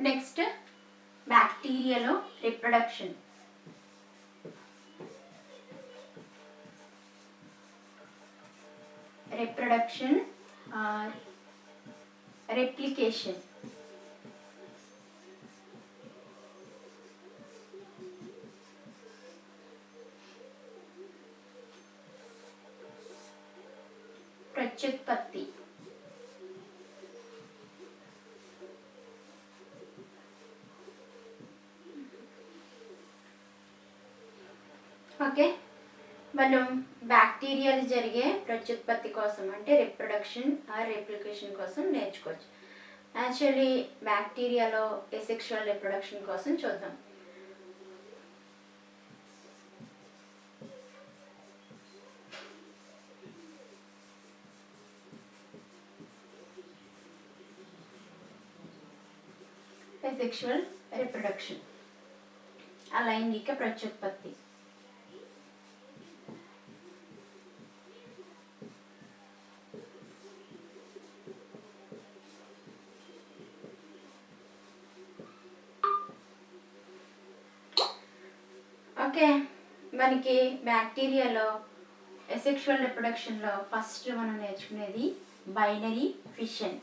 Next బ్యాక్టీరియాలో reproduction. Reproduction or replication. ప్రత్యుత్పత్తి. Okay, మనం బ్యాక్టీరియాలు జరిగే ప్రత్యుత్పత్తి కోసం అంటే రిప్రొడక్షన్ ఆర్ రెప్లికేషన్ కోసం నేర్చుకోవచ్చు. యాక్చువల్లీ బ్యాక్టీరియాలో ఎసెక్షువల్ రిప్రొడక్షన్ కోసం చూద్దాం. ఎసెక్షువల్ రిప్రొడక్షన్ అలైంగిక ప్రత్యుత్పత్తి. ఓకే, మనకి బ్యాక్టీరియాలో ఎసెక్షువల్ రిప్రొడక్షన్లో ఫస్ట్ మనం నేర్చుకునేది బైనరీ ఫిషన్.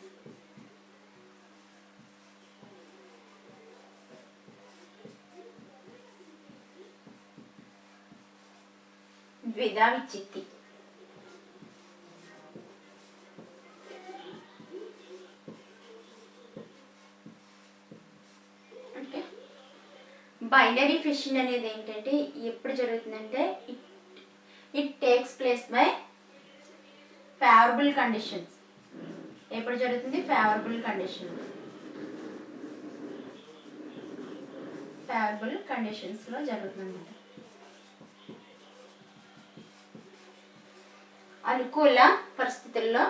ద్విధా విచ్చిత్తి. ఓకే, బైనరీ ఫిషన్ అనేది ఏంటంటే ఎప్పుడు జరుగుతుందంటే it takes place by favourable conditions. ఎప్పుడు జరుగుతుంది? ఫేవరబుల్ కండిషన్స్లో జరుగుతుంది. అనుకూల పరిస్థితుల్లో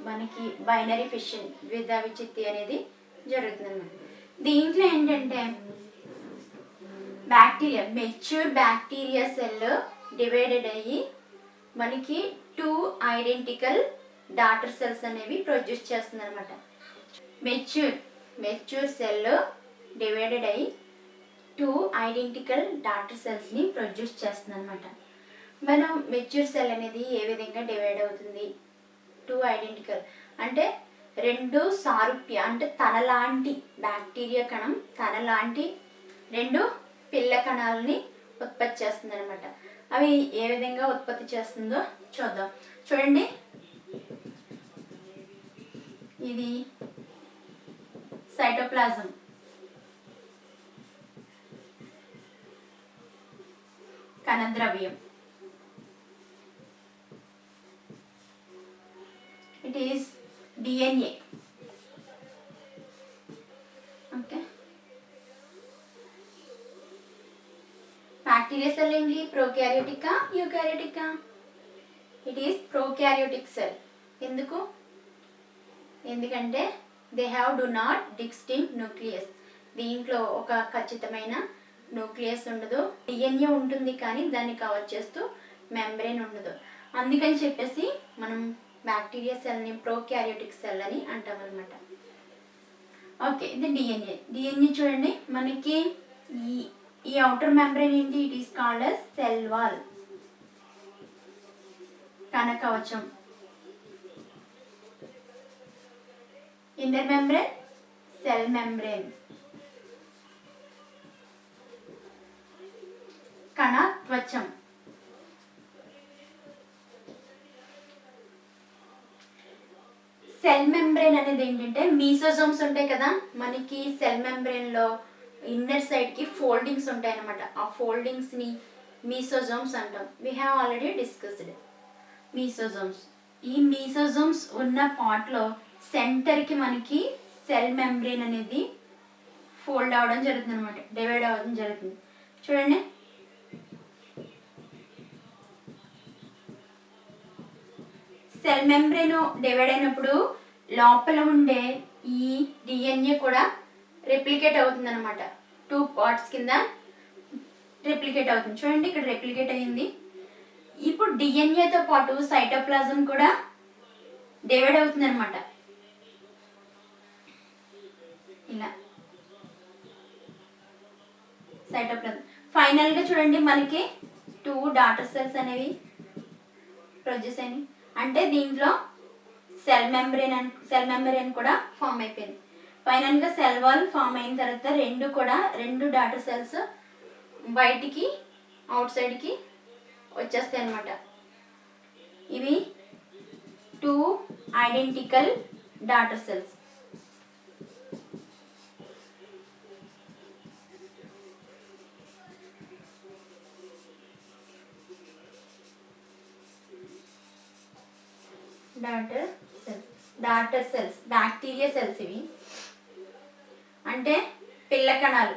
మనకి బైనరీ ఫిషన్ ద్విధా విచ్చిత్తి అనేది జరుగుతుంది. దీంట్లో ఏంటంటే bacteria mature bacteria cell divided అయ్యి మనకి 2 ఐడెంటికల్ డాటర్ సెల్స్ అనేవి ప్రొడ్యూస్ చేస్తుంది అనమాట. మెచ్యూర్ సెల్ డివైడెడ్ అయ్యి 2 ఐడెంటికల్ డాటర్ సెల్స్ని ప్రొడ్యూస్ చేస్తుంది అనమాట. మనం మెచ్యూర్ సెల్ అనేది ఏ విధంగా డివైడ్ అవుతుంది? 2 ఐడెంటికల్ అంటే 2 సారూప్య అంటే తనలాంటి బ్యాక్టీరియా కణం తనలాంటి 2 పిల్ల కణాలని ఉత్పత్తి చేస్తుంది అనమాట. అవి ఏ విధంగా ఉత్పత్తి చేస్తుందో చూద్దాం. చూడండి, ఇది cytoplasm, కణద్రవ్యం. It is DNA. Okay. Bacteria cell ఏంటి? Prokaryotic ఆ eukaryotic ఆ? It is prokaryotic cell. ఎందుకంటే they do not distinct nucleus. దీంట్లో ఒక ఖచ్చితమైన న్యూక్లియస్ ఉండదు. DNA ఉంటుంది కానీ దాన్ని కవర్ చేస్తూ మెంబ్రేన్ ఉండదు. అందుకని చెప్పేసి మనం బ్యాక్టీరియా సెల్ని ప్రోకారియోటిక్ సెల్ అని అంటాం అనమాట. ఓకే, ఇది డిఎన్ఏ చూడండి, మనకి ఈ అవుటర్ మెంబ్రేన్ ఏంటి? It is called as cell wall, కణకవచం. ఇన్నర్ మెంబ్రేన్ సెల్ మెంబ్రేన్, కణత్వచం. సెల్ మెంబ్రేన్ అనేది ఏంటంటే మీసోజోమ్స్ ఉంటాయి కదా మనకి. సెల్ మెంబ్రేన్లో ఇన్నర్ సైడ్కి ఫోల్డింగ్స్ ఉంటాయి అన్నమాట. ఆ ఫోల్డింగ్స్ని మీసోజోమ్స్ అంటాం. We have already discussed mesosomes. ఈ మీసోజోమ్స్ ఉన్న పార్ట్లో సెంటర్కి మనకి సెల్ మెంబ్రేన్ అనేది ఫోల్డ్ అవ్వడం జరుగుతుంది అనమాట, డివైడ్ అవ్వడం జరుగుతుంది. చూడండి, సెల్ మెంబ్రేన్ డివైడ్ అయినప్పుడు లోపల ఉండే ఈ డిఎన్ఏ కూడా రెప్లికేట్ అవుతుంది అనమాట. 2 పార్ట్స్ కింద రెప్లికేట్ అవుతుంది. చూడండి, ఇక్కడ రెప్లికేట్ అయ్యింది. ఇప్పుడు డిఎన్ఏతో పాటు సైటోప్లాజం కూడా డివైడ్ అవుతుంది అనమాట. ఇలా సైటోప్లాజం. ఫైనల్గా చూడండి మనకి 2 డాటర్ సెల్స్ అనేవి ప్రొడ్యూస్ అయినాయి. అంటే దీంట్లో సెల్ మెంబ్రేన్ కూడా ఫామ్ అయిపోయింది. ఫైనల్గా సెల్ వాల్ ఫామ్ అయిన తర్వాత రెండు డాటర్ సెల్స్ బయటికి అవుట్ సైడ్కి వచ్చేస్తాయి అన్నమాట. ఇవి 2 identical daughter cells. Daughter cells bacteria cells. ఇవి అంటే పిల్ల కణాలు.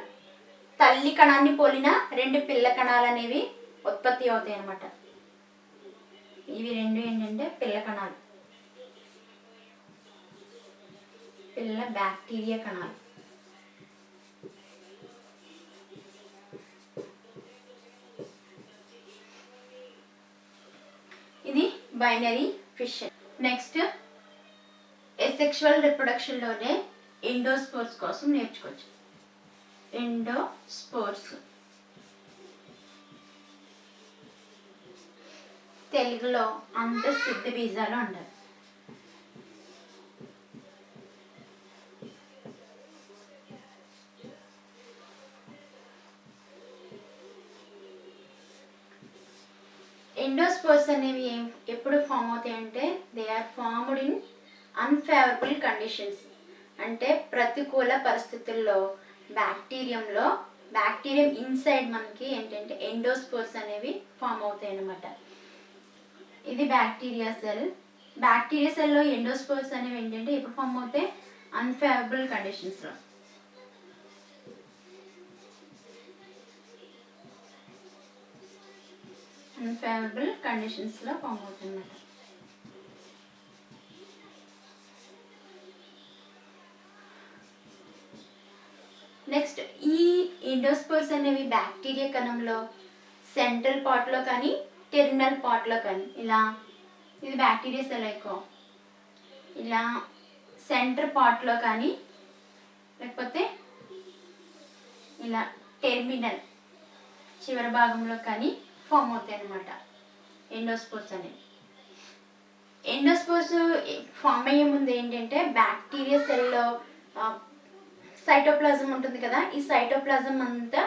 తల్లి కణాన్ని పోలిన 2 పిల్ల కణాలు అనేవి ఉత్పత్తి అవుతాయి అన్నమాట. ఇవి 2 ఏంటంటే పిల్ల కణాలు, పిల్ల బ్యాక్టీరియా కణాలు. ఇది బైనరీ ఫిషన్. నెక్స్ట్ ఎసెక్షువల్ రిప్రొడక్షన్లోనే ఎండోస్పోర్స్ కోసం నేర్చుకోవచ్చు. ఎండోస్పోర్స్ తెలుగులో అంతఃసిద్ధ బీజాలు అంటారు. ఎండోస్పోర్స్ అనేవి ఎప్పుడు ఫామ్ అవుతాయి అంటే they are formed in unfavourable conditions. అంటే ప్రతికూల పరిస్థితుల్లో బ్యాక్టీరియం ఇన్సైడ్ మనకి ఏంటంటే ఎండోస్పోర్స్ అనేవి ఫామ్ అవుతాయి అన్నమాట. ఇది బ్యాక్టీరియా సెల్లో ఎండోస్పోర్స్ అనేవి ఏంటంటే ఎప్పుడు ఫామ్ అవుతాయి? అన్ఫేవరబుల్ కండిషన్స్లో. అన్ఫేవరబుల్ కండిషన్స్లో ఫామ్ అవుతుంది అన్నమాట. నెక్స్ట్ ఈ ఎండోస్పోర్స్ అనేవి బ్యాక్టీరియా కణంలో సెంట్రల్ పార్ట్లో కానీ టెర్మినల్ పార్ట్లో కానీ ఇలా, ఇది బ్యాక్టీరియా సెల్ ఎక్కువ ఇలా సెంటర్ పార్ట్లో కానీ లేకపోతే ఇలా టెర్మినల్ చివరి భాగంలో కానీ ఫామ్ అవుతాయి అన్నమాట ఎండోస్పోర్స్ అనేవి. ఎండోస్పోర్స్ ఫామ్ అయ్యే ముందు ఏంటంటే బ్యాక్టీరియా సెల్లో సైటోప్లాజం ఉంటుంది కదా, ఈ సైటోప్లాజం అంతా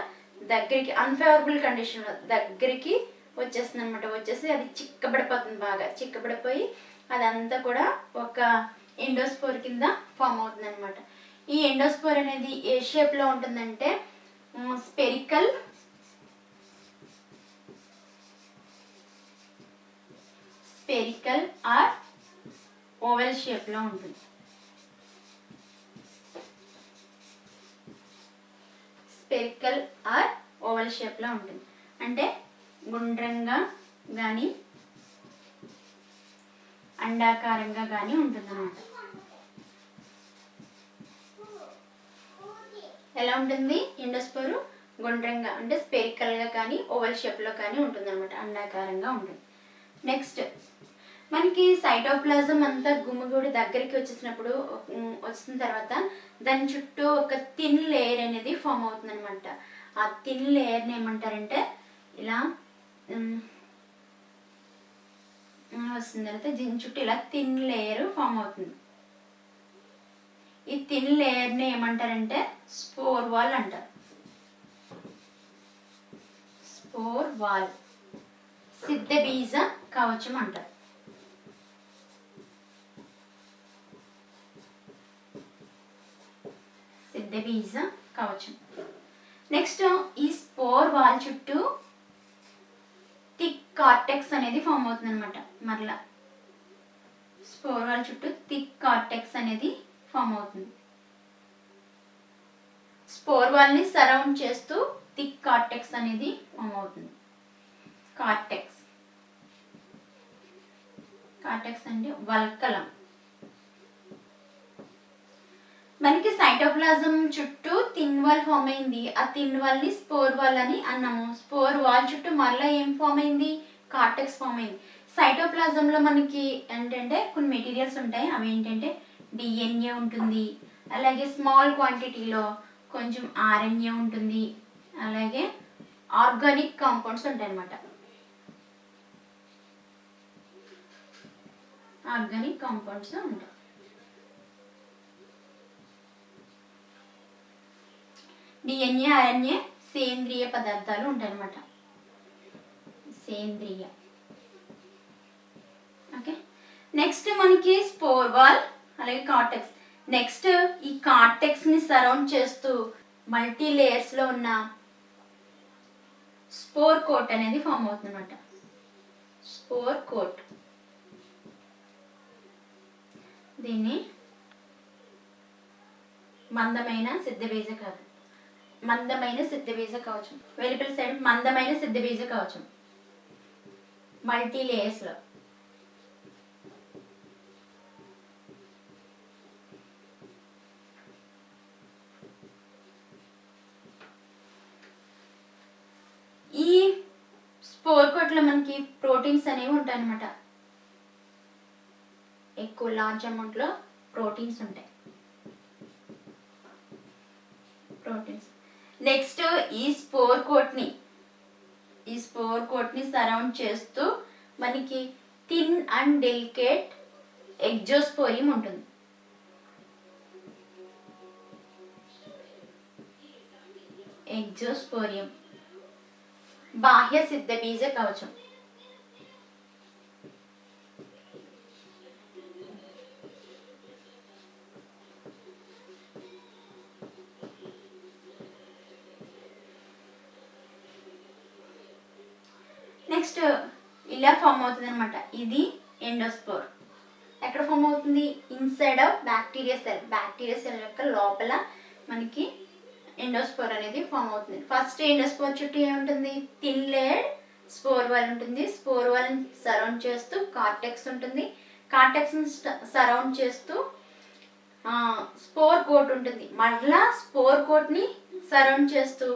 దగ్గరికి అన్ఫేవరబుల్ కండిషన్లో దగ్గరికి వచ్చేస్తుంది అనమాట. వచ్చేసి అది చిక్కబడిపోతుంది, బాగా చిక్కబడిపోయి అదంతా కూడా ఒక ఎండోస్పోర్ కింద ఫామ్ అవుతుంది అనమాట. ఈ ఎండోస్పోర్ అనేది ఏ షేప్లో ఉంటుందంటే స్పెరికల్ ఆర్ ఓవెల్ షేప్లో ఉంటుంది. స్పెరికల్ ఆర్ ఓవెల్ షేప్లో ఉంటుంది. అంటే గుండ్రంగా కానీ అండాకారంగా కానీ ఉంటుంది అన్నమాట. ఎలా ఉంటుంది ఎండోస్పోర్? గుండ్రంగా అంటే స్పెరికల్గా కానీ ఓవెల్ షేప్లో కానీ ఉంటుంది అనమాట, అండాకారంగా ఉంటుంది. నెక్స్ట్ మనకి సైటోప్లాజం అంతా గుమిగూడి దగ్గరికి వచ్చిన తర్వాత దాని చుట్టూ ఒక థిన్ లేయర్ అనేది ఫామ్ అవుతుంది అనమాట. ఆ థిన్ లేయర్ని ఏమంటారంటే ఇలా వస్తుంది తర్వాత దీని చుట్టూ ఇలా థిన్ లేయర్ ఫామ్ అవుతుంది. ఈ థిన్ లేయర్ని ఏమంటారంటే స్పోర్ వాల్ అంటారు. స్పోర్ వాల్, సిద్ధ బీజ కవచం అంటారు. సిద్ధ బీజ కవచం. నెక్స్ట్ ఈ స్పోర్ వాల్ చుట్టూ థిక్ కార్టెక్స్ అనేది ఫామ్ అవుతుంది అనమాట. మరలా స్పోర్ వాల్ చుట్టూ థిక్ కార్టెక్స్ అనేది ఫామ్ అవుతుంది. స్పోర్ వాల్ని సరౌండ్ చేస్తూ థిక్ కార్టెక్స్ అనేది ఫామ్ అవుతుంది. కార్టెక్స్ అంటే వల్కలం. మనకి సైటోప్లాజం చుట్టూ థిన్ వాల్ ఫామ్ అయింది. ఆ థిన్ వాల్ని స్పోర్ వాల్ అని అన్నాము. స్పోర్ వాల్ చుట్టూ మళ్ళీ ఏం ఫామ్ అయింది? కార్టెక్స్ ఫామ్ అయింది. సైటోప్లాజంలో మనకి ఏంటంటే కొన్ని మెటీరియల్స్ ఉంటాయి. అవి ఏంటంటే డిఎన్ఏ ఉంటుంది, అలాగే స్మాల్ క్వాంటిటీలో కొంచెం ఆర్ఎన్ఏ ఉంటుంది, అలాగే ఆర్గానిక్ కాంపౌండ్స్ ఉంటాయి అన్నమాట. ఆర్గానిక్ కాంపౌండ్స్ ఉంటాయి. డిఎన్ఏ, ఆర్ఎన్ఏ సేంద్రియ పదార్థాలు ఉంటాయి అన్నమాట. సేంద్రియ. ఓకే, నెక్స్ట్ మనకి స్పోర్ వాల్ అలాగే కార్టెక్స్. నెక్స్ట్ ఈ కార్టెక్స్ని సరౌండ్ చేస్తూ మల్టీ లేయర్స్లో ఉన్న స్పోర్ కోట్ అనేది ఫామ్ అవుతుంది అనమాట. Spore coat. దీన్ని మందమైన సిద్ధబీజ కవచం, మందమైన సిద్ధబీజ కవచం, వెలుపల సైడ్ మందమైన సిద్ధబీజ కవచం మల్టీ లేయర్స్లో. ఈ స్పోర్ కోట్లో మనకి ప్రోటీన్స్ అనేవి ఉంటాయి అన్నమాట. ఎక్కువ లార్జ్ అమౌంట్లో ప్రోటీన్స్ ఉంటాయి. ప్రోటీన్స్. నెక్స్ట్ ఈ స్పోర్ కోట్ని సరౌండ్ చేస్తూ మనకి థిన్ అండ్ డెలికేట్ ఎగ్జోస్పోరియం ఉంటుంది. ఎగ్జోస్పోరియం బాహ్య సిద్ధబీజ కవచం. నెక్స్ట్ ఇలా ఫామ్ అవుతుంది అనమాట. ఇది ఎండోస్పోర్. ఎక్కడ ఫామ్ అవుతుంది? Inside of bacteria cell. Bacteria cell యొక్క లోపల మనకి ఎండోస్పోర్ అనేది ఫామ్ అవుతుంది. ఫస్ట్ ఎండోస్పోర్ చుట్టూ ఏముంటుంది? థిన్ లేయర్డ్ స్పోర్ వాల్ ఉంటుంది. స్పోర్ వాల్ సరౌండ్ చేస్తూ కార్టెక్స్ ఉంటుంది. కార్టెక్స్ని సరౌండ్ చేస్తూ స్పోర్ కోట్ ఉంటుంది. మళ్ళా స్పోర్ కోట్ని సరౌండ్ చేస్తూ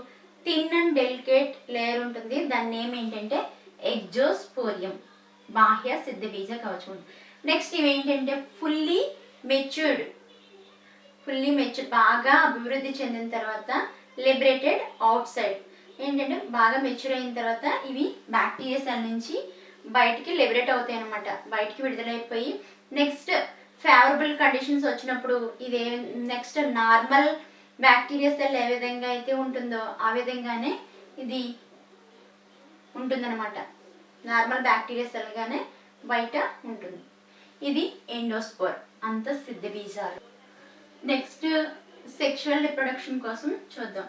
థిన్ అండ్ డెలికేట్ లేయర్ ఉంటుంది. దాని నేమ్ ఏంటంటే ఎగ్జోస్పోరియం, బాహ్య సిద్ధబీజ కవచం. నెక్స్ట్ ఇవేంటంటే ఫుల్లీ మెచ్యూర్డ్, బాగా అభివృద్ధి చెందిన తర్వాత లిబరేటెడ్ అవుట్ సైడ్. ఏంటంటే బాగా మెచ్యూర్ అయిన తర్వాత ఇవి బ్యాక్టీరియా సెల్ నుంచి బయటికి లిబరేట్ అవుతాయి అన్నమాట. బయటికి విడుదలైపోయి నెక్స్ట్ ఫేవరబుల్ కండిషన్స్ వచ్చినప్పుడు ఇది నెక్స్ట్ నార్మల్ బ్యాక్టీరియా సెల్ ఏ విధంగా అయితే ఉంటుందో ఆ విధంగానే ఇది ఉంటుందన్నమాట. నార్మల్ బ్యాక్టీరియా సెల్ గానే బయట ఉంటుంది. ఇది ఎండోస్పోర్, అంత సిద్ధబీజాలు. నెక్స్ట్ సెక్షువల్ రిప్రొడక్షన్ కోసం చూద్దాం.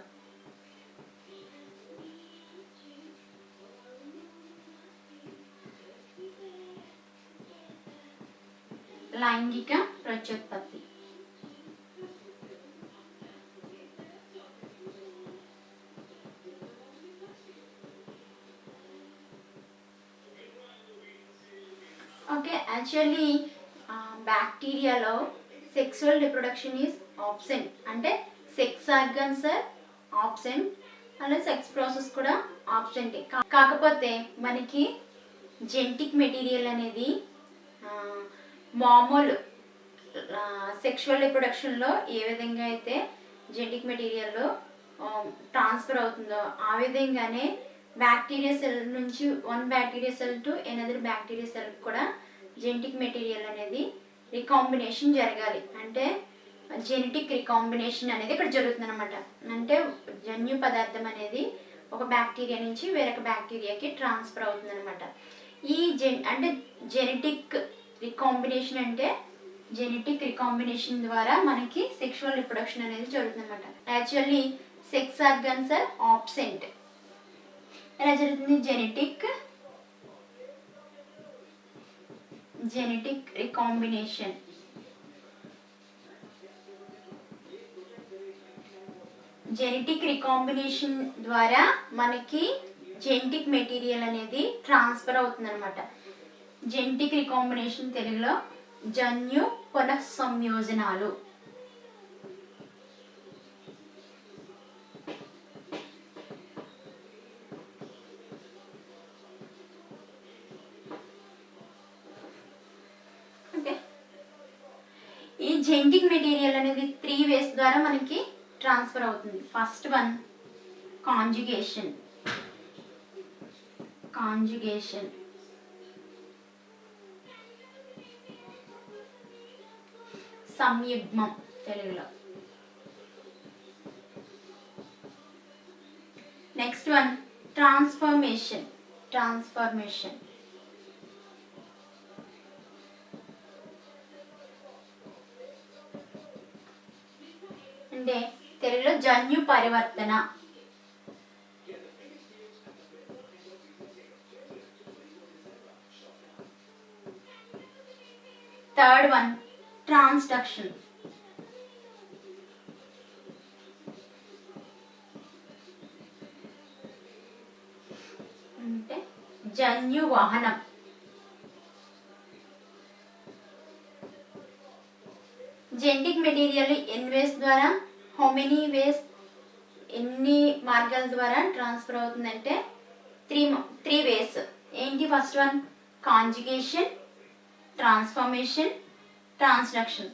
లైంగిక ప్రత్యుత్పత్తి. ఓకే, యాక్చువల్లీ బ్యాక్టీరియాలో సెక్సువల్ రిప్రొడక్షన్ ఈజ్ ఆబ్సెంట్. అంటే సెక్స్ ఆర్గన్స్ ఆర్ ఆబ్సెంట్, అలాగే సెక్స్ ప్రాసెస్ కూడా ఆబ్సెంట్. కాకపోతే మనకి జెనెటిక్ మెటీరియల్ అనేది మామూలు సెక్షువల్ రిప్రొడక్షన్లో ఏ విధంగా అయితే జెనెటిక్ మెటీరియల్లో ట్రాన్స్ఫర్ అవుతుందో ఆ విధంగానే బ్యాక్టీరియా సెల్ నుంచి one bacteria cell to another bacteria cell కూడా జెనెటిక్ మెటీరియల్ అనేది రికాంబినేషన్ జరగాలి. అంటే జెనెటిక్ రికాంబినేషన్ అనేది ఇక్కడ జరుగుతుంది అనమాట. అంటే జన్యు పదార్థం అనేది ఒక బ్యాక్టీరియా నుంచి వేరొక బ్యాక్టీరియాకి ట్రాన్స్ఫర్ అవుతుంది అనమాట. ఈ అంటే జెనెటిక్ రికాంబినేషన్ అంటే జెనెటిక్ రికాంబినేషన్ ద్వారా మనకి సెక్షువల్ రిప్రొడక్షన్ అనేది జరుగుతుంది అనమాట. Actually sex organs are absent. ఎలా జరుగుతుంది? Genetic recombination. జెనెటిక్ రికాంబినేషన్ ద్వారా మనకి జెనెటిక్ మెటీరియల్ అనేది ట్రాన్స్ఫర్ అవుతుంది అనమాట. జెనెటిక్ రికాంబినేషన్ తెలుగులో జన్యు పునఃసంయోజనాలు. ఈ జెనెటిక్ మెటీరియల్ అనేది 3 ways ద్వారా మనకి ట్రాన్స్ఫర్ అవుతుంది. ఫస్ట్ వన్ కాంజుగేషన్, కాంజుగేషన్, సంయుగ్మం తెలుగులో. నెక్స్ట్ వన్ ట్రాన్స్ఫర్మేషన్, ట్రాన్స్ఫర్మేషన్ అంటే తెలుగులో జన్యు పరివర్తన. థర్డ్ వన్ ట్రాన్స్డక్షన్, అంటే జన్యు వహనం. జెనెటిక్ మెటీరియల్ ఎన్ని వేస్ ద్వారా, హౌ మెనీ వేస్, ఎన్ని మార్గాల ద్వారా ట్రాన్స్ఫర్ అవుతుందంటే త్రీ వేస్. ఏంటి first one? Conjugation, transformation, transduction.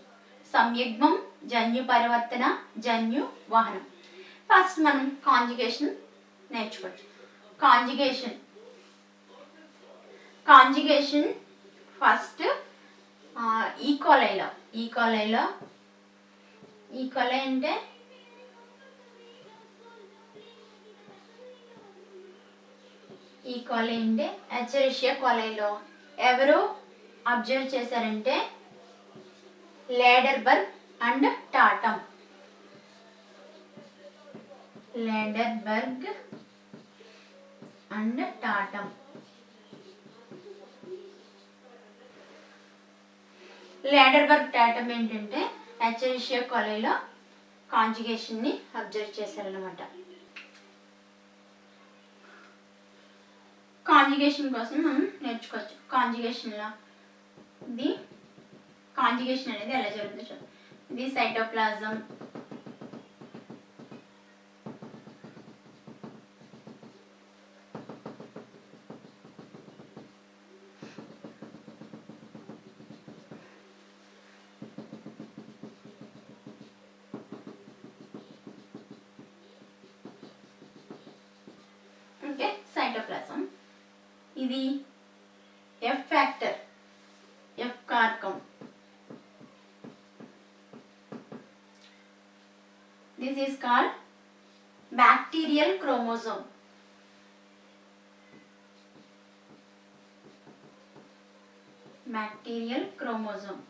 సంయుగ్మం, జన్యు పరివర్తన, జన్యు వహనం. ఫస్ట్ మనం కాంజుగేషన్ నేర్చుకోవచ్చు. కాంజుగేషన్, కాంజుగేషన్ ఫస్ట్ ఈకోలైలో, ఈకోలైలో, ఈకోలై అంటే ఈకోలై అంటే ఎచరిషియా కోలైలో ఎవరు అబ్జర్వ్ చేశారంటే Lederberg and Tatum. Lederberg and Tatum. Lederberg Tatum ఏంటంటే ఎచరిషియా కోలైలో కాంజుగేషన్ని అబ్జర్వ్ చేశారనమాట. కాంజుగేషన్ కోసం మనం నేర్చుకోవచ్చు. కాంజుగేషన్లో ఇది కాంజుగేషన్ అనేది ఎలా జరుగుతుందో చూద్దాం. ఇది సైటోప్లాజం, ఓకే, సైటోప్లాజం. ఇది ఎఫ్ ఫ్యాక్టర్, ఎఫ్ కారకం. This is called bacterial chromosome. Bacterial chromosome.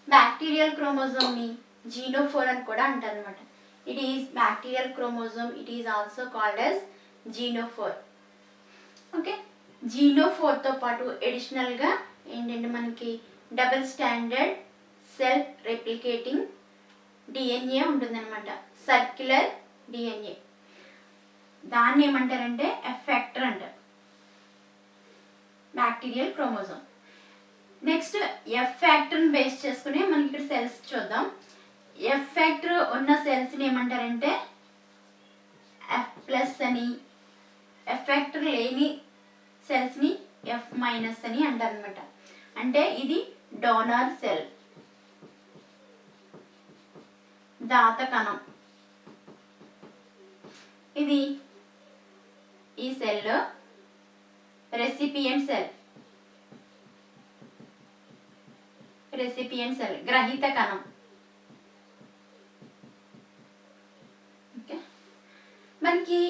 Bacterial క్రోమోజోమ్ని జీనోఫోర్ అని కూడా అంటారు అనమాట. It is bacterial chromosome, it is also called as genophore. Okay, జీనోఫోర్తో పాటు ఎడిషనల్గా ఏంటంటే మనకి double standard self replicating DNA ఉంటుందన్నమాట, సర్క్యులర్ డిఎన్ఏ. దాన్ని ఏమంటారంటే ఎఫ్ ఫ్యాక్టర్ అంటారు, బ్యాక్టీరియల్ క్రోమోజోమ్. నెక్స్ట్ ఎఫ్ ఫ్యాక్టర్ని బేస్ చేసుకుని మనకి ఇక్కడ సెల్స్ చూద్దాం. ఎఫ్ ఫ్యాక్టర్ ఉన్న సెల్స్ని ఏమంటారంటే ఎఫ్ ప్లస్ అని, ఎఫ్ ఫ్యాక్టర్ లేని సెల్స్ని ఎఫ్ మైనస్ అని అంటారు అనమాట. అంటే ఇది డోనార్ సెల్, దాత కణం. ఇది ఈ cell recipient cell, recipient cell గ్రహీత కణం. ఓకే, మనకి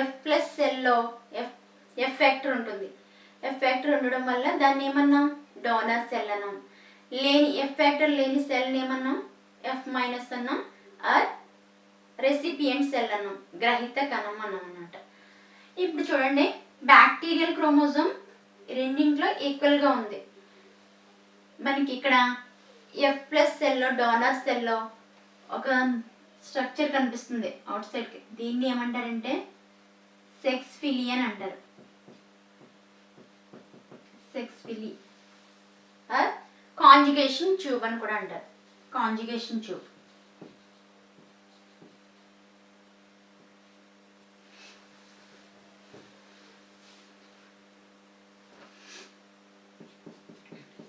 ఎఫ్ ప్లస్ సెల్లో ఎఫ్ ఫ్యాక్టర్ ఉంటుంది. ఎఫ్ ఫ్యాక్టర్ ఉండడం వల్ల దాన్ని ఏమన్నాం? డోనర్ సెల్ అన్నాం. లేని ఎఫ్ ఫ్యాక్టర్ లేని సెల్ని ఏమన్నాం? ఎఫ్ మైనస్ అన్నాం, ఆర్ రెసిపియంట్ సెల్ అన్నాం, గ్రహీత కణం అన్నాం అన్నమాట. ఇప్పుడు చూడండి, బ్యాక్టీరియల్ క్రోమోజోమ్ రెండింట్లో ఈక్వల్గా ఉంది. మనకి ఇక్కడ ఎఫ్ ప్లస్ సెల్లో, డోనర్ సెల్లో ఒక స్ట్రక్చర్ కనిపిస్తుంది అవుట్ సైడ్కి. దీన్ని ఏమంటారంటే సెక్స్ ఫిలి అని అంటారు. Sex pili or conjugation tube అని కూడా అంటారు. Conjugation tube.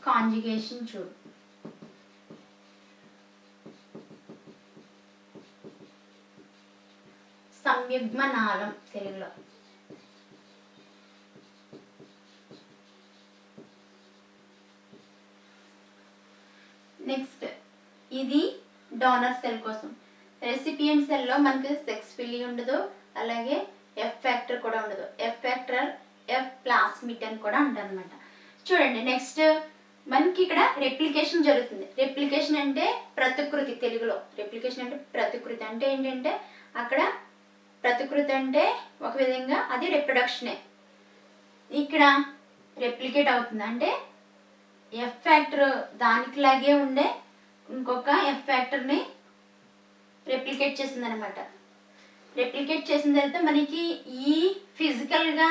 Conjugation tube. సంయుగ్మ నాళం తెలుగులో. నెక్స్ట్ ఇది డోనర్ సెల్ కోసం. రెసిపియంట్ సెల్లో మనకి సెక్స్ ఫిలి ఉండదు, అలాగే ఎఫ్ ఫ్యాక్టర్ కూడా ఉండదు. ఎఫ్ ఫ్యాక్టర్ ఎఫ్ ప్లాస్మిడ్ అని కూడా అంటారు అనమాట. చూడండి నెక్స్ట్ మనకి ఇక్కడ రెప్లికేషన్ జరుగుతుంది. రెప్లికేషన్ అంటే ప్రతికృతి తెలుగులో. రెప్లికేషన్ అంటే ప్రతికృతి అంటే ఏంటంటే అక్కడ ప్రతికృతి అంటే ఒక విధంగా అది రిప్రొడక్షనే. ఇక్కడ రెప్లికేట్ అవుతుంది అంటే ఎఫ్ ఫ్యాక్టర్ దానికిలాగే ఉండే ఇంకొక ఎఫ్ ఫ్యాక్టర్ని రెప్లికేట్ చేసింది అనమాట. రెప్లికేట్ చేసిన తర్వాత మనకి ఈ ఫిజికల్గా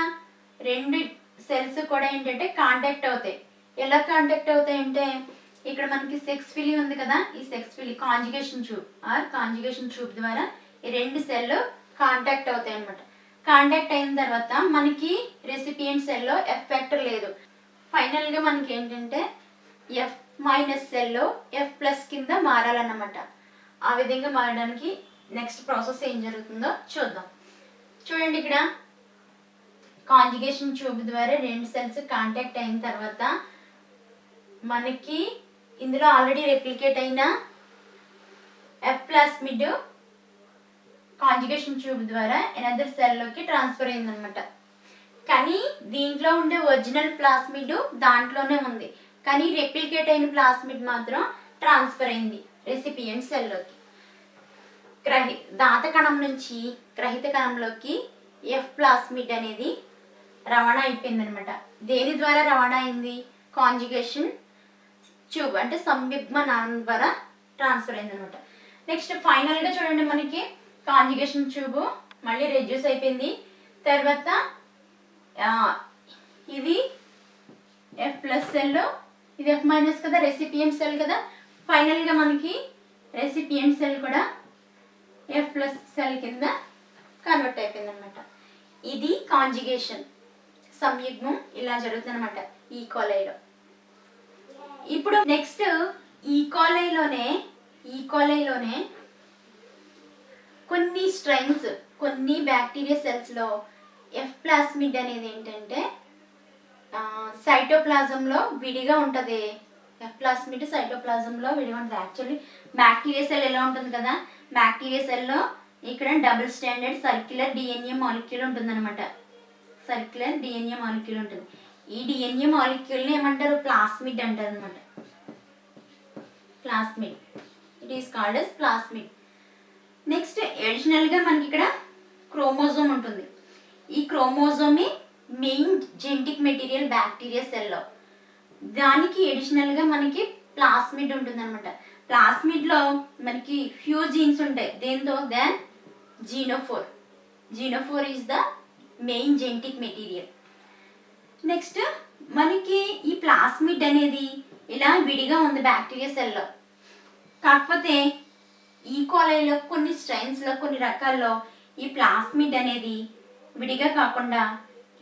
రెండు సెల్స్ కూడా ఏంటంటే కాంటాక్ట్ అవుతాయి. ఎలా కాంటాక్ట్ అవుతాయంటే ఇక్కడ మనకి సెక్స్ ఫిలి ఉంది కదా, ఈ సెక్స్ ఫిలి కాంజుగేషన్ ట్యూబ్ ద్వారా ఈ రెండు సెల్ కాంటాక్ట్ అవుతాయి అనమాట. కాంటాక్ట్ అయిన తర్వాత మనకి రెసిపియంట్ సెల్లో ఎఫ్ ఫ్యాక్టర్ లేదు. ఫైనల్గా మనకి ఏంటంటే ఎఫ్ మైనస్ సెల్లో ఎఫ్ ప్లస్ కింద మారాలన్నమాట. ఆ విధంగా మారడానికి నెక్స్ట్ ప్రాసెస్ ఏం జరుగుతుందో చూద్దాం. చూడండి ఇక్కడ కాంజుగేషన్ ట్యూబ్ ద్వారా రెండు సెల్స్ కాంటాక్ట్ అయిన తర్వాత మనకి ఇందులో ఆల్రెడీ రెప్లికేట్ అయిన ఎఫ్ ప్లాస్మిడ్ కాంజుగేషన్ ట్యూబ్ ద్వారా ఎనదర్ సెల్లోకి ట్రాన్స్ఫర్ అయిందనమాట. కానీ దీంట్లో ఉండే ఒరిజినల్ ప్లాస్మిడ్ దాంట్లోనే ఉంది, కానీ రెప్లికేట్ అయిన ప్లాస్మిడ్ మాత్రం ట్రాన్స్ఫర్ అయింది రెసిపియంట్ సెల్లోకి. దాత కణం నుంచి గ్రహీత కణంలోకి ఎఫ్ ప్లాస్మిడ్ అనేది రవాణా అయిపోయింది అనమాట. దేని ద్వారా రవాణా అయింది? కాంజుగేషన్ ట్యూబ్ అంటే సంయుగ్మ నాళం ద్వారా ట్రాన్స్ఫర్ అయింది అనమాట. నెక్స్ట్ ఫైనల్గా చూడండి మనకి కాంజుగేషన్ ట్యూబ్ మళ్ళీ రెడ్యూస్ అయిపోయింది. తర్వాత ఇది ఎఫ్ ప్లస్ సెల్, ఇది ఎఫ్ మైనస్ కదా, రెసిపియంట్ సెల్ కదా. ఫైనల్గా మనకి రెసిపియంట్ సెల్ కూడా ఎఫ్ ప్లస్ సెల్ కింద కన్వర్ట్ అయిపోయింది అనమాట. ఇది కాంజుగేషన్ సంయుగ్మం ఇలా జరుగుతుంది అనమాట ఈకోలైలో. ఇప్పుడు నెక్స్ట్ ఈకోలైలోనే కొన్ని స్ట్రెయిన్స్, కొన్ని బ్యాక్టీరియా సెల్స్లో ఎఫ్ ప్లాస్మిడ్ అనేది ఏంటంటే సైటోప్లాజంలో విడిగా ఉంటుంది. ఎఫ్ ప్లాస్మిడ్ సైటోప్లాజంలో విడిగా ఉంటుంది. యాక్చువల్లీ బ్యాక్టీరియా సెల్ ఎలా ఉంటుంది కదా, బ్యాక్టీరియా సెల్లో ఇక్కడ double standard circular DNA molecule ఉంటుందన్నమాట. సర్క్యులర్ డిఎన్ఏ మాలిక్యూల్ ఉంటుంది. ఈ డిఎన్ఏ మాలిక్యూల్ని ఏమంటారు? ప్లాస్మిడ్ అంటారు అనమాట. Plasmid, it is called as plasmid. Next అడిషనల్గా మనకి ఇక్కడ క్రోమోజోమ్ ఉంటుంది. ఈ క్రోమోజోమే మెయిన్ జెనెటిక్ మెటీరియల్ బ్యాక్టీరియా సెల్లో. దానికి అడిషనల్గా మనకి ప్లాస్మిడ్ ఉంటుంది అనమాట. ప్లాస్మిడ్లో మనకి ఫ్యూ జీన్స్ ఉంటాయి. దేంతో? Than genophore. Genophore is the main genetic material. Next మనకి ఈ ప్లాస్మిడ్ అనేది ఇలా విడిగా ఉంది బ్యాక్టీరియా సెల్లో. కాకపోతే ఈకోలైలో కొన్ని స్ట్రెయిన్స్లో కొన్ని రకాల్లో ఈ ప్లాస్మిడ్ అనేది విడిగా కాకుండా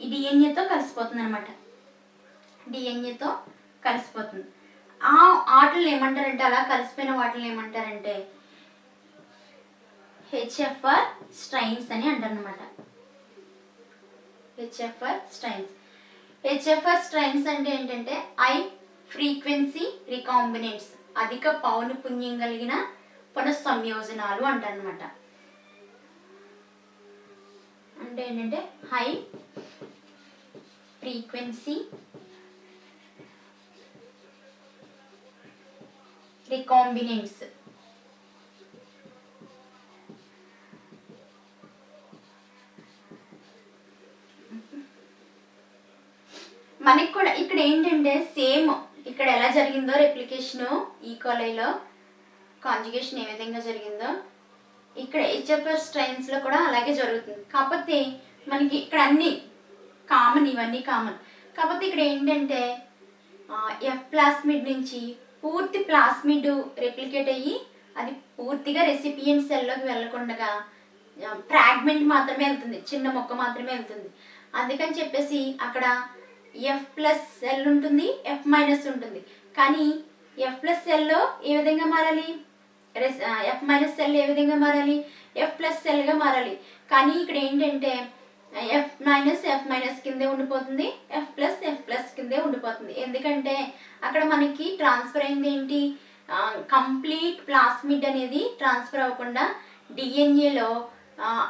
ఈ డిఎన్ఏతో కలిసిపోతుంది అనమాట. డిఎన్ఏతో కలిసిపోతుంది. ఆ వాటిని ఏమంటారంటే, అలా కలిసిపోయిన వాటిని ఏమంటారంటే హెచ్ఎఫ్ఆర్ స్ట్రెయిన్స్ అని అంటారు అనమాట. HFR strains. హెచ్ఎఫ్ఆర్ స్ట్రెయిన్స్ అంటే ఏంటంటే హై ఫ్రీక్వెన్సీ రికాంబినెంట్స్, అధిక పౌనఃపున్యం కలిగిన పునఃసంయోజనాలు అంటారనమాట. అంటే ఏంటంటే హై ఫ్రీక్వెన్సీ రికాంబినెంట్స్. మనకి కూడా ఇక్కడ ఏంటంటే సేమ్ ఇక్కడ ఎలా జరిగిందో రెప్లికేషన్ ఈకోలైలో కాంజుగేషన్ ఏ విధంగా జరిగిందో ఇక్కడ హెచ్ఎఫ్ఆర్ స్ట్రెయిన్స్లో కూడా అలాగే జరుగుతుంది. కాకపోతే మనకి ఇక్కడ అన్నీ కామన్, ఇవన్నీ కామన్. కాకపోతే ఇక్కడ ఏంటంటే ఎఫ్ ప్లాస్మిడ్ నుంచి పూర్తి ప్లాస్మిడ్ రెప్లికేట్ అయ్యి అది పూర్తిగా రెసిపియంట్ సెల్లోకి వెళ్ళకుండా ఫ్రాగ్మెంట్ మాత్రమే వెళ్తుంది, చిన్న మొక్క మాత్రమే వెళ్తుంది. అందుకని చెప్పేసి అక్కడ ఎఫ్ ప్లస్ సెల్ ఉంటుంది, ఎఫ్ మైనస్ ఉంటుంది. కానీ ఎఫ్ ప్లస్ సెల్లో ఏ విధంగా మారాలి? ఎఫ్ మైనస్ సెల్ ఏ విధంగా మారాలి, ఎఫ్ ప్లస్ సెల్గా మారాలి. కానీ ఇక్కడ ఏంటంటే ఎఫ్ మైనస్ కిందే ఉండిపోతుంది, ఎఫ్ ప్లస్ కిందే ఉండిపోతుంది. ఎందుకంటే అక్కడ మనకి ట్రాన్స్ఫర్ అయింది ఏంటి, కంప్లీట్ ప్లాస్మిడ్ అనేది ట్రాన్స్ఫర్ అవ్వకుండా డిఎన్ఏలో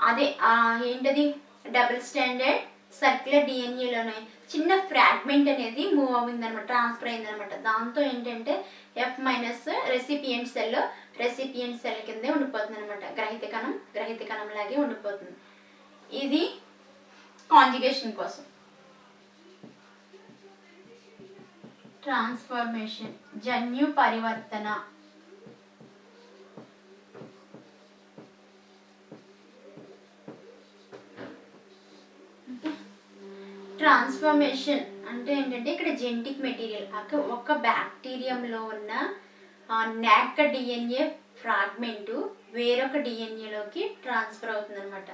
అదే ఏంటది డబుల్ స్టాండర్డ్ సర్క్యులర్ డిఎన్ఏలోనే చిన్న ఫ్రాగ్మెంట్ అనేది మూవ్ అయిందనమాట, ట్రాన్స్ఫర్ అయిందనమాట. దాంతో ఏంటంటే ఎఫ్ మైనస్ రెసిపియంట్ సెల్ కిందే ఉండిపోతుంది అనమాట. గ్రహిత కణం లాగే ఉండిపోతుంది. ఇది కాంజుగేషన్ కోసం. ట్రాన్స్ఫర్మేషన్ జన్యు పరివర్తన. ట్రాన్స్ఫర్మేషన్ అంటే ఏంటంటే ఇక్కడ జెనెటిక్ మెటీరియల్ ఒక బ్యాక్టీరియంలో ఉన్న నాక్ డిఎన్ఏ ఫ్రాగ్మెంటు వేరొక డిఎన్ఏలోకి ట్రాన్స్ఫర్ అవుతుంది అనమాట.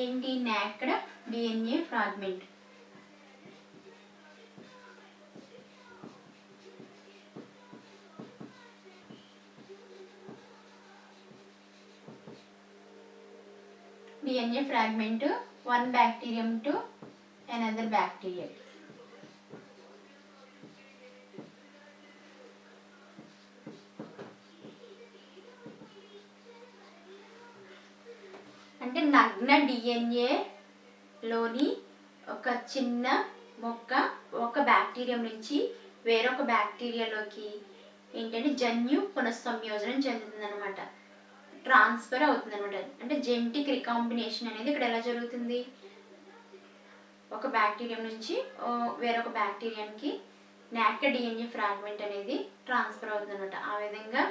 ఏంటి knocked DNA fragment. DNA fragment one bacterium to another bacterium. అంటే నగ్న డిఎన్ఏలోని ఒక చిన్న మొక్క ఒక బ్యాక్టీరియం నుంచి వేరొక బ్యాక్టీరియాలోకి ఏంటంటే జన్యు పునఃసంయోజనం చెందుతుందన్నమాట, ట్రాన్స్ఫర్ అవుతుందన్నమాట. అంటే జెనెటిక్ రికాంబినేషన్ అనేది ఇక్కడ ఎలా జరుగుతుంది, ఒక బ్యాక్టీరియం నుంచి వేరొక బ్యాక్టీరియానికి నాక్ డిఎన్ఏ ఫ్రాగ్మెంట్ అనేది ట్రాన్స్ఫర్ అవుతుందన్నమాట. ఆ విధంగా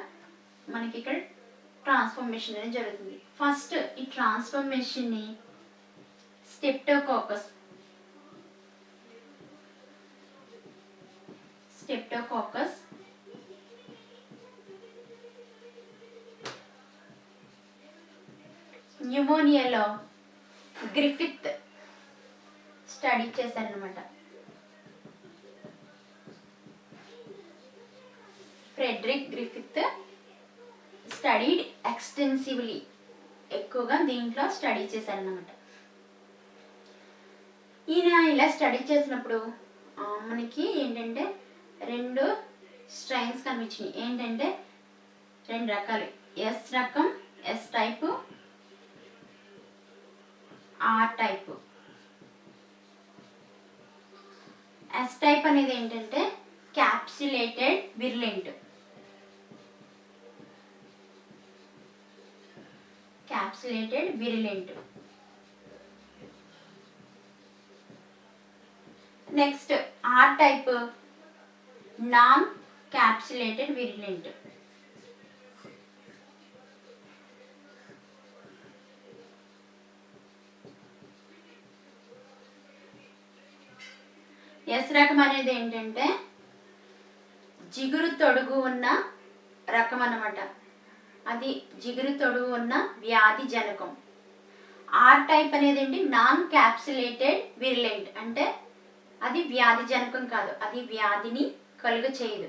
మనకి ఇక్కడ ట్రాన్స్ఫర్మేషన్ అనేది జరుగుతుంది. ఫస్ట్ ఈ ట్రాన్స్ఫర్మేషన్ని స్టెప్టోకాకస్ న్యూమోనియాలో గ్రిఫిత్ స్టడీ చేశారనమాట. ఫ్రెడరిక్ గ్రిఫిత్ స్టడీడ్ ఎక్స్టెన్సివ్లీ, ఎక్కువగా దీంట్లో స్టడీ చేశారనమాట. ఈయన ఇలా స్టడీ చేసినప్పుడు మనకి ఏంటంటే 2 స్ట్రైన్స్ కనిపించినాయి. ఏంటంటే 2 రకాలు, ఎస్ రకం, S type, R type. S type అనేది ఏంటంటే capsulated virulent. Next R type non capsulated virulent. S రకం అనేది ఏంటంటే జిగురు తొడుగు ఉన్న రకం అన్నమాట, అది జిగురు తొడుగు ఉన్న వ్యాధి జనకం. ఆర్ టైప్ అనేది ఏంటి నాన్ క్యాప్సులేటెడ్ విర్లెంట్, అంటే అది వ్యాధి జనకం కాదు, అది వ్యాధిని కలుగ చేయదు.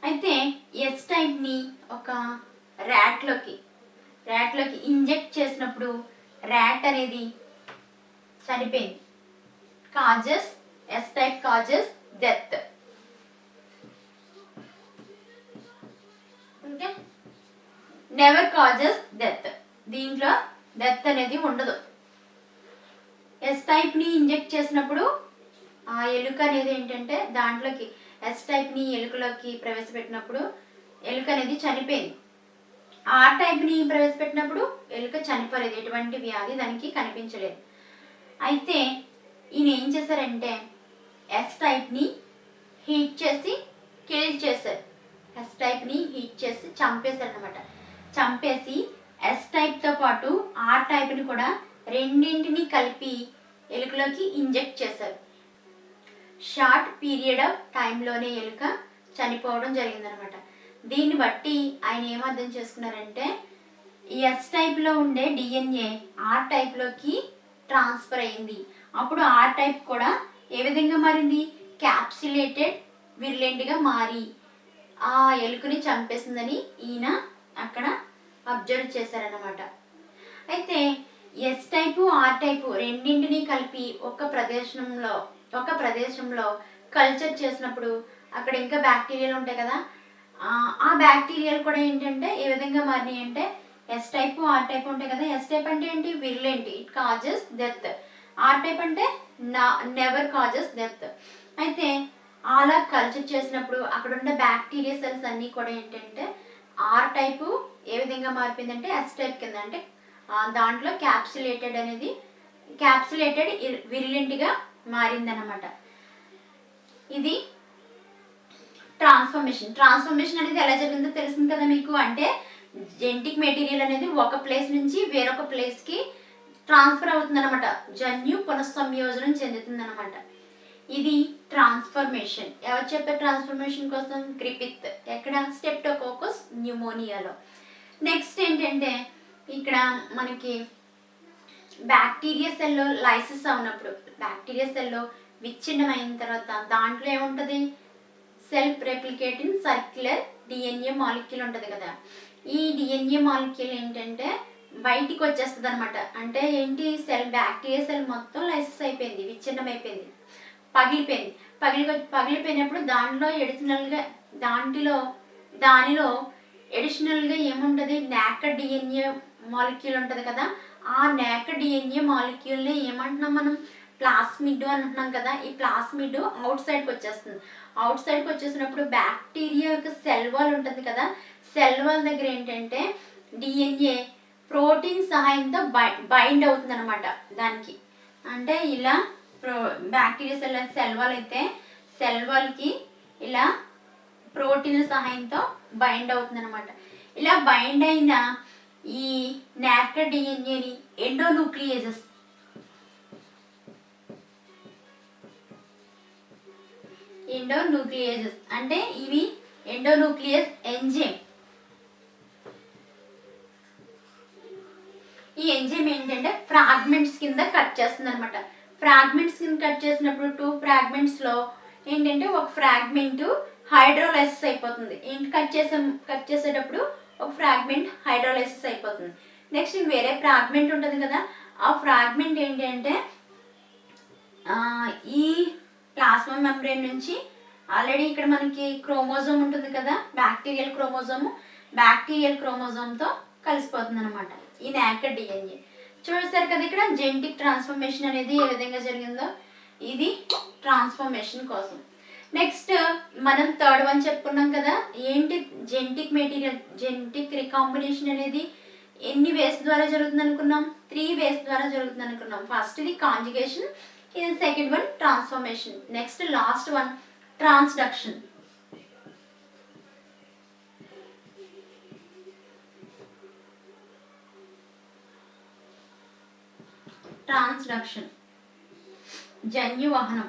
అయితే ఎస్ టైప్ని ఒక ర్యాట్లోకి ఇంజెక్ట్ చేసినప్పుడు ర్యాట్ అనేది చనిపోయింది. S type causes death. Okay, never causes death. దీంట్లో డెత్ అనేది ఉండదు. ఎస్ టైప్ని ఇంజెక్ట్ చేసినప్పుడు ఆ ఎలుక అనేది ఏంటంటే దాంట్లోకి ఎస్ టైప్ని ఎలుకలోకి ప్రవేశపెట్టినప్పుడు ఎలుక అనేది చనిపోయింది. ఆర్ టైప్ని ప్రవేశపెట్టినప్పుడు ఎలుక చనిపోలేదు, ఎటువంటి వ్యాధి దానికి కనిపించలేదు. అయితే ఈయన ఏం చేశారంటే ఎస్ టైప్ని హీట్ చేసి కిల్ చేశారు. ఎస్ టైప్ని హీట్ చేసి చంపేశారు అనమాట. చంపేసి ఎస్ టైప్తో పాటు ఆర్ టైప్ని కూడా రెండింటిని కలిపి ఎలుకలోకి ఇంజెక్ట్ చేశారు. షార్ట్ పీరియడ్ ఆఫ్ టైంలోనే ఎలుక చనిపోవడం జరిగిందనమాట. దీన్ని బట్టి ఆయన ఏం అర్థం చేసుకున్నారంటే ఎస్ టైప్లో ఉండే డిఎన్ఏ ఆర్ టైప్లోకి ట్రాన్స్ఫర్ అయింది. అప్పుడు ఆర్ టైప్ కూడా ఏ విధంగా మారింది, క్యాప్సులేటెడ్ విర్లెంట్గా మారి ఆ ఎలుకని చంపేసిందని ఈయన అక్కడ అబ్జర్వ్ చేశారన్నమాట. అయితే ఎస్ టైపు ఆర్ టైపు రెండింటినీ కలిపి ఒక ప్రదేశంలో కల్చర్ చేసినప్పుడు అక్కడ ఇంకా బ్యాక్టీరియాలు ఉంటాయి కదా, ఆ బ్యాక్టీరియాలు కూడా ఏంటంటే ఏ విధంగా మారినాయి అంటే ఎస్ టైపు ఆర్ టైపు ఉంటాయి కదా. ఎస్ టైప్ అంటే ఏంటి? Virulent, it causes death. R type అంటే నెవర్ కాజెస్ డెత్. అయితే అలా కల్చర్ చేసినప్పుడు అక్కడ ఉన్న బ్యాక్టీరియా సెల్స్ అన్నీ కూడా ఏంటంటే ఆర్ టైపు ఏ విధంగా మారిపోయిందంటే ఎస్ టైప్ కింద, అంటే దాంట్లో క్యాప్సులేటెడ్ విరిలెంట్గా మారిందనమాట. ఇది ట్రాన్స్ఫర్మేషన్ అనేది ఎలా జరిగిందో తెలిసింది కదా మీకు. అంటే జెనెటిక్ మెటీరియల్ అనేది ఒక ప్లేస్ నుంచి వేరొక ప్లేస్కి ట్రాన్స్ఫర్ అవుతుంది అనమాట, జన్యు పునఃసంయోజనం చెందుతుంది అనమాట. ఇది ట్రాన్స్ఫర్మేషన్. ఎవరు చెప్పారు ట్రాన్స్ఫర్మేషన్ కోసం? గ్రిఫిత్. ఎక్కడ? స్టెప్టోకోకస్ న్యూమోనియాలో. నెక్స్ట్ ఏంటంటే ఇక్కడ మనకి బ్యాక్టీరియా సెల్లో లైసిస్ అవునప్పుడు, బ్యాక్టీరియా సెల్లో విచ్ఛిన్నమైన తర్వాత దాంట్లో ఏముంటుంది? Self replicating circular DNA molecule ఉంటుంది కదా. ఈ డిఎన్ఏ మాలిక్యూల్ ఏంటంటే బయటికి వచ్చేస్తుంది అనమాట. అంటే ఏంటి? బ్యాక్టీరియా సెల్ మొత్తం లైసిస్ అయిపోయింది, విచ్ఛిన్నం అయిపోయింది, పగిలిపోయినప్పుడు దానిలో ఎడిషనల్గా ఏముంటుంది? నేకెడ్ డిఎన్ఏ మాలిక్యూల్ ఉంటుంది కదా. ఆ నేకెడ్ డిఎన్ఏ మాలిక్యూల్ని ఏమంటున్నాం మనం? ప్లాస్మిడ్ అంటున్నాం కదా. ఈ ప్లాస్మిడ్ అవుట్ సైడ్కి వచ్చేసినప్పుడు బ్యాక్టీరియా యొక్క సెల్ వాల్ ఉంటుంది కదా, సెల్ వాల్ దగ్గర ఏంటంటే డిఎన్ఏ ప్రోటీన్ సహాయంతో బైండ్ అవుతుంది అనమాట దానికి. అంటే ఇలా బ్యాక్టీరియా సెల్ వాల్ అయితే సెల్ వాల్కి ఇలా ప్రోటీన్ సహాయంతో బైండ్ అవుతుంది అనమాట. ఇలా బైండ్ అయిన ఈ నేకెడ్ డిఎన్ఏని ఎండోన్యూక్లియేజెస్ అంటే ఇవి ఎండోన్యూక్లియస్ ఎంజైమ్. ఈ ఎంజైమ్ ఏంటంటే ఫ్రాగ్మెంట్స్ కింద కట్ చేస్తుంది అనమాట. ఫ్రాగ్మెంట్స్ కింద కట్ చేసినప్పుడు 2 ఫ్రాగ్మెంట్స్లో ఏంటంటే ఒక ఫ్రాగ్మెంట్ హైడ్రోలైసిస్ అయిపోతుంది. ఏంటి? కట్ చేసేటప్పుడు ఒక ఫ్రాగ్మెంట్ హైడ్రోలైసిస్ అయిపోతుంది. నెక్స్ట్ వేరే ఫ్రాగ్మెంట్ ఉంటుంది కదా, ఆ ఫ్రాగ్మెంట్ ఏంటంటే ఈ ప్లాస్మా మెంబ్రేన్ నుంచి ఆల్రెడీ ఇక్కడ మనకి క్రోమోజోమ్ ఉంటుంది కదా, బ్యాక్టీరియల్ క్రోమోజోమ్తో కలిసిపోతుంది అనమాట ఈ నేకెడ్ డిఎన్ఏ. చూసారు కదా ఇక్కడ జెనెటిక్ ట్రాన్స్ఫర్మేషన్ అనేది ఏ విధంగా జరిగిందో. ఇది ట్రాన్స్ఫర్మేషన్ కోసం. నెక్స్ట్ మనం థర్డ్ వన్ చెప్పుకున్నాం కదా, ఏంటి? జెనెటిక్ రికాంబినేషన్ అనేది ఎన్ని వేస్ ద్వారా జరుగుతుంది అనుకున్నాం? 3 వేస్ ద్వారా జరుగుతుంది అనుకున్నాం. ఫస్ట్ ఇది కాంజుగేషన్, ఇది second one transformation, next last one transduction. జన్యువహనం.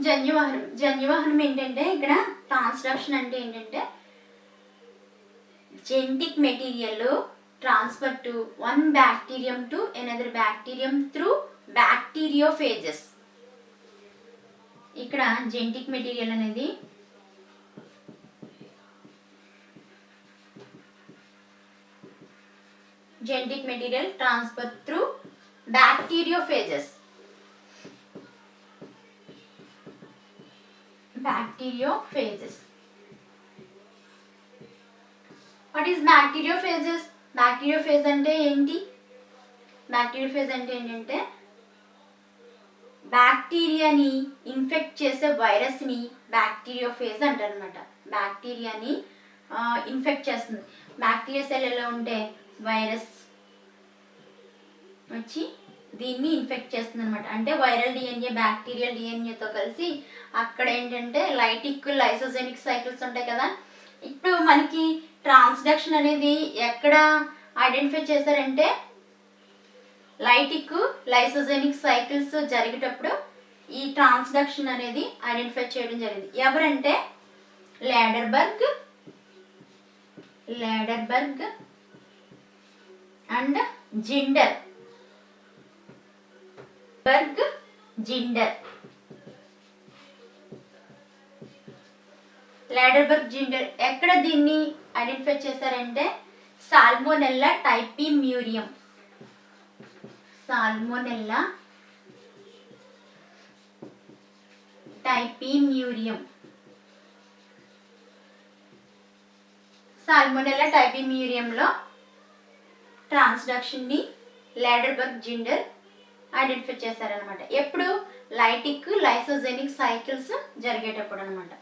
జన్యువహనం ఏంటంటే ఇక్కడ ట్రాన్స్డక్షన్ అంటే ఏంటంటే genetic material transfer to one bacterium to another bacterium through bacteriophages. ఇక్కడ జెనెటిక్ మెటీరియల్ అనేది transfer through bacteriophages. What is bacteriophages? Bacteriophage అంటే ఏంటి? బ్యాక్టీరియోఫేజ్ అంటే ఏంటంటే బ్యాక్టీరియాని ఇన్ఫెక్ట్ చేసే వైరస్ని బ్యాక్టీరియోఫేజ్ అంటారు అనమాట. బ్యాక్టీరియాని ఇన్ఫెక్ట్ చేస్తుంది. బ్యాక్టీరియా సెల్ ఎలా ఉంటే వైరస్ వచ్చి దీన్ని ఇన్ఫెక్ట్ చేస్తుంది అనమాట. అంటే వైరల్ డిఎన్ఏ బ్యాక్టీరియల్ డిఎన్ఏతో కలిసి అక్కడ ఏంటంటే లైసోజెనిక్ సైకిల్స్ ఉంటాయి కదా. ఇప్పుడు మనకి ట్రాన్స్డక్షన్ అనేది ఎక్కడ ఐడెంటిఫై చేశారంటే లైసోజెనిక్ సైకిల్స్ జరిగేటప్పుడు ఈ ట్రాన్స్డక్షన్ అనేది ఐడెంటిఫై చేయడం జరిగింది. ఎవరంటే లాడర్బర్గ్ అండ్ జిండర్. లాడర్బర్గ్ జిండర్ ఎక్కడ దీన్ని ఐడెంటిఫై చేశారంటే Salmonella typhimurium. Salmonella typhimurium. Salmonella టైపీ మ్యూరియంలో ట్రాన్స్డక్షన్ని లాడర్బర్గ్ జిండర్ ఐడెంటిఫై చేశారనమాట. ఎప్పుడు లైటిక్ లైసోజెనిక్ సైకిల్స్ జరిగేటప్పుడు అనమాట.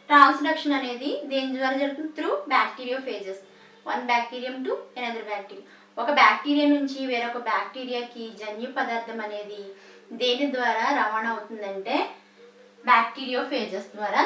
ట్రాన్స్డక్షన్ అనేది దేని ద్వారా జరుగుతుంది? Through bacteriophages. One bacterium to another bacteria. ఒక బ్యాక్టీరియా నుంచి వేరొక బ్యాక్టీరియాకి జన్యు పదార్థం అనేది దేని ద్వారా రవాణా అవుతుందంటే బ్యాక్టీరియోఫేజెస్ ద్వారా